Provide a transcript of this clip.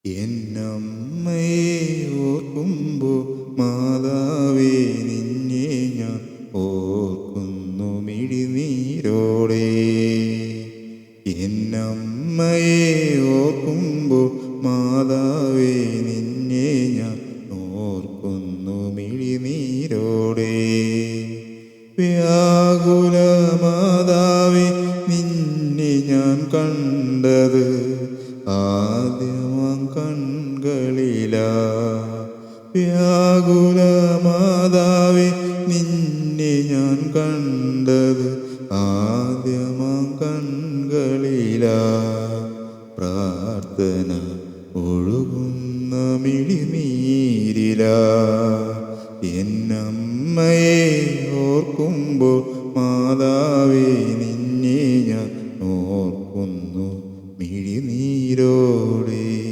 എന്നമ്മയെ ഓർക്കുമ്പോൾ മാതാവേ നിന്നെ ഞാൻ ഓർക്കുന്നു മിഴിനീരോടെ. എന്നമ്മയെ ഓർക്കുമ്പോൾ മാതാവേ നിന്നെ ഞാൻ ഓർക്കുന്നു മിഴിനീരോടെ. വ്യാകുല മാതാവേ നിന്നെ ഞാൻ കണ്ടത് ആദ്യമാം കൺകളിലാ. വ്യാകുല മാതാവേ നിന്നെ ഞാൻ കണ്ടത് ആദ്യമാം കൺകളിലാ. പ്രാർത്ഥന ഒഴുകുന്ന മിഴിനീരിലാ. എന്നമ്മയെ ഓർക്കുമ്പോൾ മാതാവേ നിന്നെ ഞാൻ ഓർക്കുന്നു മിഴിനീരോടെ.